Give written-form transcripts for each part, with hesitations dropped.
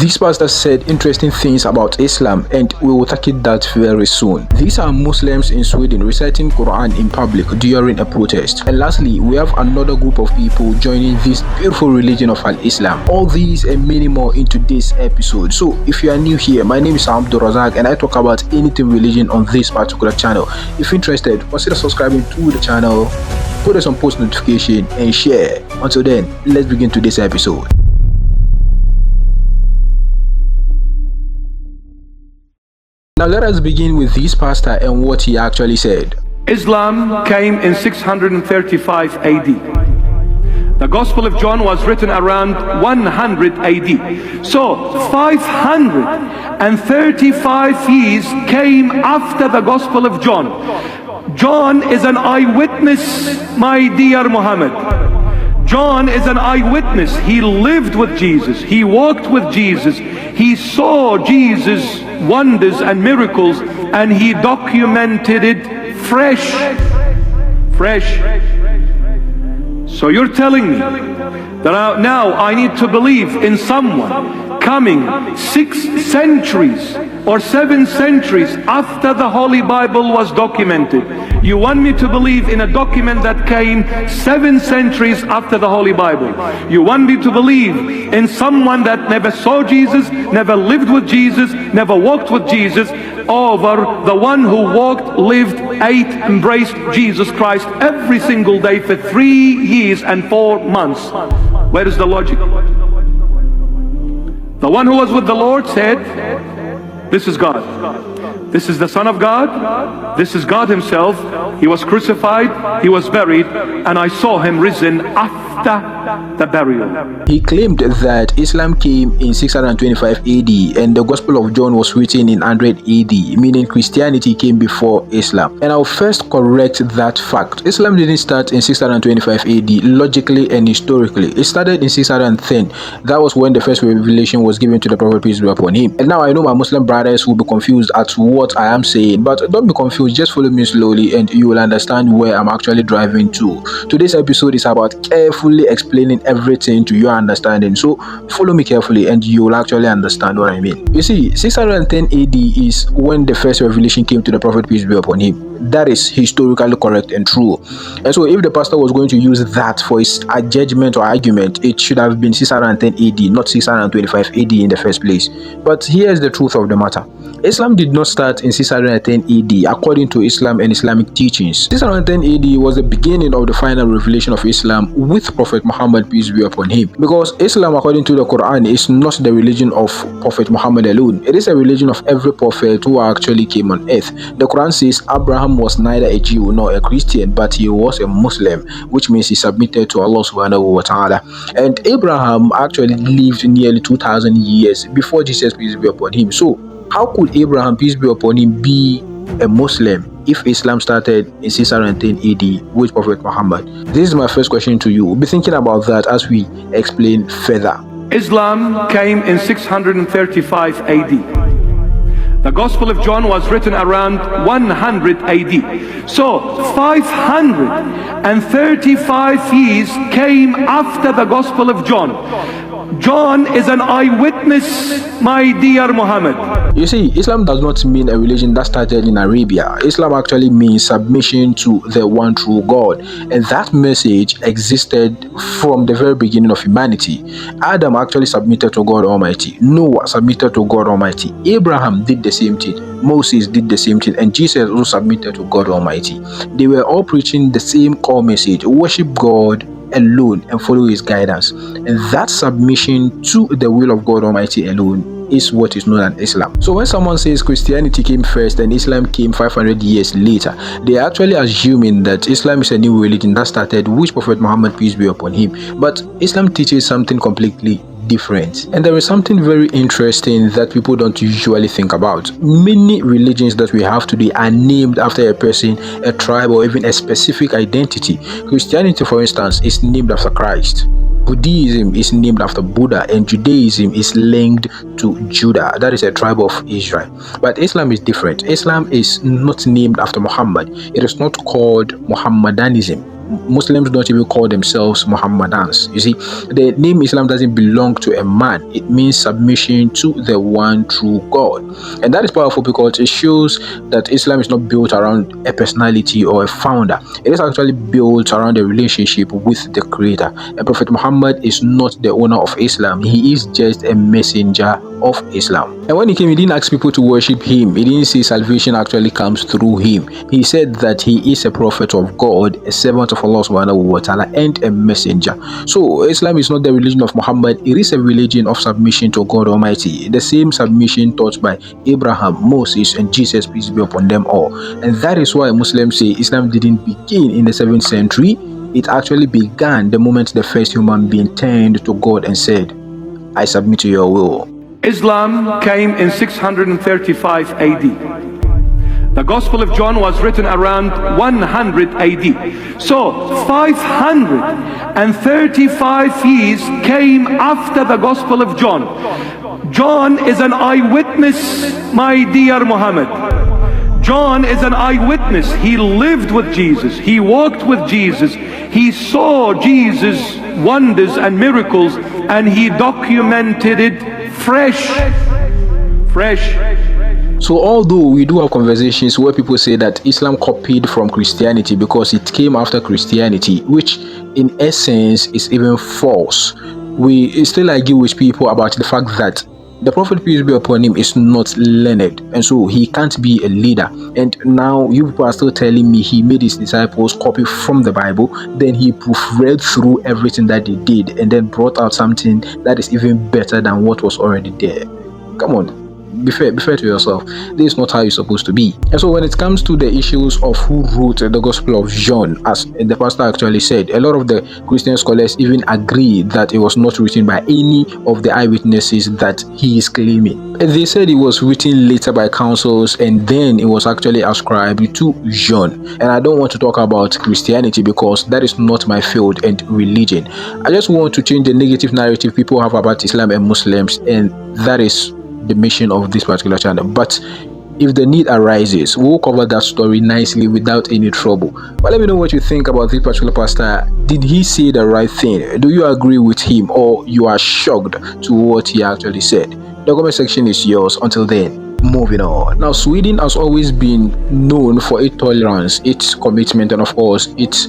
This pastor said interesting things about Islam, and we will tackle that very soon. These are Muslims in Sweden reciting Quran in public during a protest. And lastly, we have another group of people joining this beautiful religion of Al-Islam. All these and many more in today's episode. So if you are new here, my name is Abdul Razak and I talk about anything religion on this particular channel. If interested, consider subscribing to the channel, put us on post notification and share. Until then, let's begin today's episode. Now let us begin with this pastor and what he actually said. Islam came in 635 AD. The Gospel of John was written around 100 AD. So 535 years came after the Gospel of John. John is an eyewitness, my dear Muhammad. John is an eyewitness. He lived with Jesus. He walked with Jesus. He saw Jesus' wonders and miracles, and he documented it fresh. So you're telling me that now I need to believe in someone coming 6 centuries or 7 centuries after the Holy Bible was documented. You want me to believe in a document that came 7 centuries after the Holy Bible. You want me to believe in someone that never saw Jesus, never lived with Jesus, never walked with Jesus, over the one who walked, lived, ate, embraced Jesus Christ every single day for 3 years and 4 months. Where is the logic? The one who was with the Lord said, "This is God. This is the Son of God. This is God himself. He was crucified, he was buried, and I saw him risen after the burial." He claimed that Islam came in 625 AD and the Gospel of John was written in 100 AD, meaning Christianity came before Islam. And I'll first correct that fact. Islam didn't start in 625 AD logically and historically. It started in 610. That was when the first revelation was given to the Prophet, peace be upon him. And now I know my Muslim brothers will be confused at what I am saying, but don't be confused, just follow me slowly and you will understand where I'm actually driving to. Today's episode is about carefully explaining everything to your understanding, so follow me carefully and you will actually understand what I mean. You see, 610 AD is when the first revelation came to the Prophet, peace be upon him. That is historically correct and true. And so if the pastor was going to use that for his judgment or argument, it should have been 610 AD, not 625 AD in the first place. But here's the truth of the matter. Islam did not start in 610 AD according to Islam and Islamic teachings. 610 AD was the beginning of the final revelation of Islam with Prophet Muhammad, peace be upon him. Because Islam, according to the Quran, is not the religion of Prophet Muhammad alone. It is a religion of every prophet who actually came on earth. The Quran says Abraham was neither a Jew nor a Christian, but he was a Muslim, which means he submitted to Allah subhanahu wa ta'ala. And Abraham actually lived nearly 2,000 years before Jesus, peace be upon him. So how could Abraham, peace be upon him, be a Muslim if Islam started in 610 AD with Prophet Muhammad? This is my first question to you. Be thinking about that as we explain further. Islam came in 635 AD. The Gospel of John was written around 100 AD. So 535 years came after the Gospel of John. John is an eyewitness, my dear Muhammad. You see, Islam does not mean a religion that started in Arabia. Islam actually means submission to the one true God. And that message existed from the very beginning of humanity. Adam actually submitted to God Almighty. Noah submitted to God Almighty. Abraham did the same thing. Moses did the same thing. And Jesus also submitted to God Almighty. They were all preaching the same core message: worship God alone and follow his guidance. And that submission to the will of God Almighty alone is what is known as Islam. So when someone says Christianity came first and Islam came 500 years later, they are actually assuming that Islam is a new religion that started with Prophet Muhammad, peace be upon him. But Islam teaches something completely different. And there is something very interesting that people don't usually think about. Many religions that we have today are named after a person, a tribe, or even a specific identity. Christianity, for instance, is named after Christ. Buddhism is named after Buddha, and Judaism is linked to Judah, that is a tribe of Israel. But Islam is different. Islam is not named after Muhammad. It is not called Mohammedanism. Muslims don't even call themselves Muhammadans. You see, the name Islam doesn't belong to a man. It means submission to the one true God. And that is powerful because it shows that Islam is not built around a personality or a founder. It is actually built around a relationship with the Creator. And Prophet Muhammad is not the owner of Islam. He is just a messenger of Islam. And when he came, he didn't ask people to worship him. He didn't say salvation actually comes through him. He said that he is a prophet of God, a servant of Allah subhanahu wa ta'ala, and a messenger. So Islam is not the religion of Muhammad. It is a religion of submission to God Almighty. The same submission taught by Abraham, Moses, and Jesus, peace be upon them all. And that is why Muslims say Islam didn't begin in the 7th century. It actually began the moment the first human being turned to God and said, I submit to your will. Islam came in 635 AD. The Gospel of John was written around 100 AD. So 535 years came after the Gospel of John. John is an eyewitness, my dear Muhammad. John is an eyewitness. He lived with Jesus. He walked with Jesus. He saw Jesus' wonders and miracles, and he documented it fresh. So although we do have conversations where people say that Islam copied from Christianity because it came after Christianity, which in essence is even false, we still argue with people about the fact that the Prophet, peace be upon him, is not learned, and so he can't be a leader. And now you people are still telling me he made his disciples copy from the Bible, then he proofread through everything that they did and then brought out something that is even better than what was already there. Come on. Be fair to yourself. This is not how it's supposed to be. And so when it comes to the issues of who wrote the Gospel of John, as the pastor actually said, a lot of the Christian scholars even agree that it was not written by any of the eyewitnesses that he is claiming. They said it was written later by councils and then it was actually ascribed to John. And I don't want to talk about Christianity because that is not my field and religion. I just want to change the negative narrative people have about Islam and Muslims, and that is the mission of this particular channel. But if the need arises, we'll cover that story nicely without any trouble. But let me know what you think about this particular pastor. Did he say the right thing? Do you agree with him, or you are shocked to what he actually said? The comment section is yours. Until then, moving on. Now, Sweden has always been known for its tolerance, its commitment, and of course its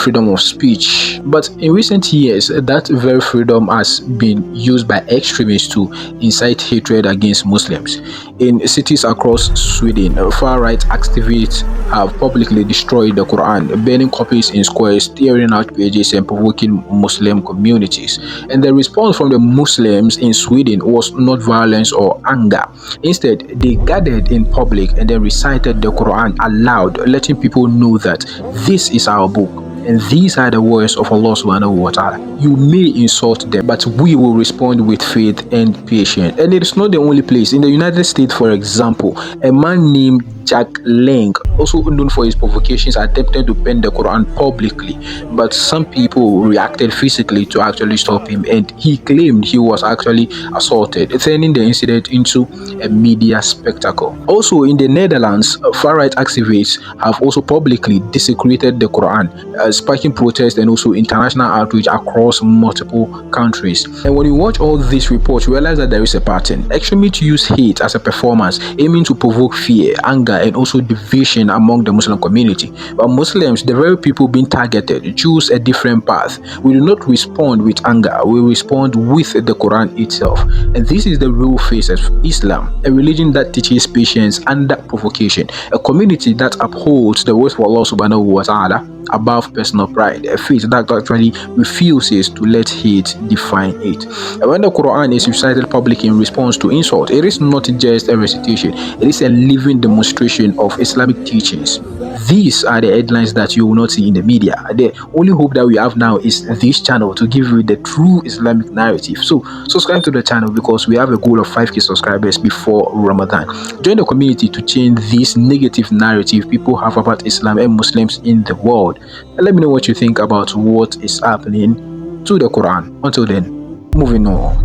freedom of speech. But in recent years, that very freedom has been used by extremists to incite hatred against Muslims. In cities across Sweden, far-right activists have publicly destroyed the Quran, burning copies in squares, tearing out pages, and provoking Muslim communities. And the response from the Muslims in Sweden was not violence or anger. Instead, they gathered in public and then recited the Quran aloud, letting people know that this is our book and these are the words of Allah subhanahu wa ta'ala. You may insult them, but we will respond with faith and patience. And it is not the only place. In the United States, for example, a man named Jack Lang, also known for his provocations, attempted to pen the Quran publicly, but some people reacted physically to actually stop him, and he claimed he was actually assaulted, turning the incident into a media spectacle. Also in the Netherlands, far-right activists have also publicly desecrated the Quran, sparking protests and also international outreach across multiple countries. And when you watch all these reports, you realize that there is a pattern. Extremists use hate as a performance, aiming to provoke fear, anger, and also division among the Muslim community. But Muslims, the very people being targeted, choose a different path. We do not respond with anger, we respond with the Quran itself. And this is the real face of Islam, a religion that teaches patience under provocation, a community that upholds the words of Allah subhanahu wa ta'ala above personal pride, a faith that actually refuses to let hate define it. And when the Quran is recited publicly in response to insult, it is not just a recitation, it is a living demonstration of Islamic teachings. These are the headlines that you will not see in the media. The only hope that we have now is this channel to give you the true Islamic narrative. So subscribe to the channel because we have a goal of 5k subscribers before Ramadan. Join the community to change this negative narrative people have about Islam and Muslims in the world. And let me know what you think about what is happening to the Quran. Until then, moving on.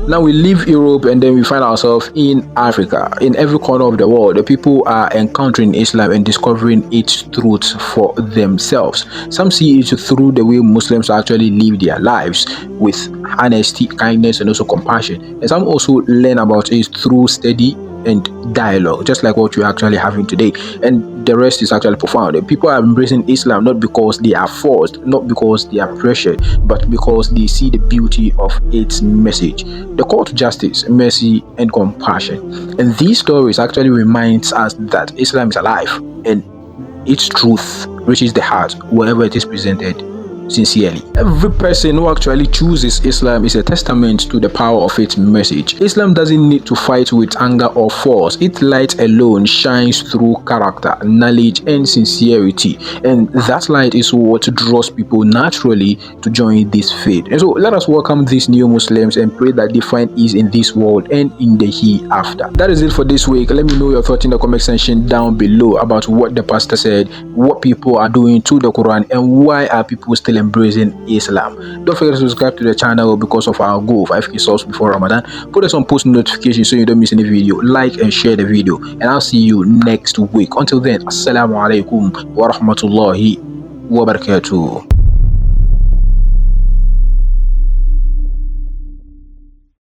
Now we leave Europe and then we find ourselves in Africa. In every corner of the world, the people are encountering Islam and discovering its truths for themselves. Some see it through the way Muslims actually live their lives with honesty, kindness, and also compassion. And some also learn about it through study and dialogue, just like what we're actually having today. And the rest is actually profound. People are embracing Islam not because they are forced, not because they are pressured, but because they see the beauty of its message, the call to justice, mercy, and compassion. And these stories actually reminds us that Islam is alive and its truth reaches the heart wherever it is presented sincerely. Every person who actually chooses Islam is a testament to the power of its message. Islam doesn't need to fight with anger or force. Its light alone shines through character, knowledge, and sincerity. And that light is what draws people naturally to join this faith. And so let us welcome these new Muslims and pray that they find ease in this world and in the hereafter. That is it for this week. Let me know your thoughts in the comment section down below about what the pastor said, what people are doing to the Quran, and why are people still embracing Islam. Don't forget to subscribe to the channel because of our goal 5k subs before Ramadan. Put us on post notifications so you don't miss any video. Like and share the video, and I'll see you next week. Until then, assalamu alaikum wa rahmatullahi wa barakatuh.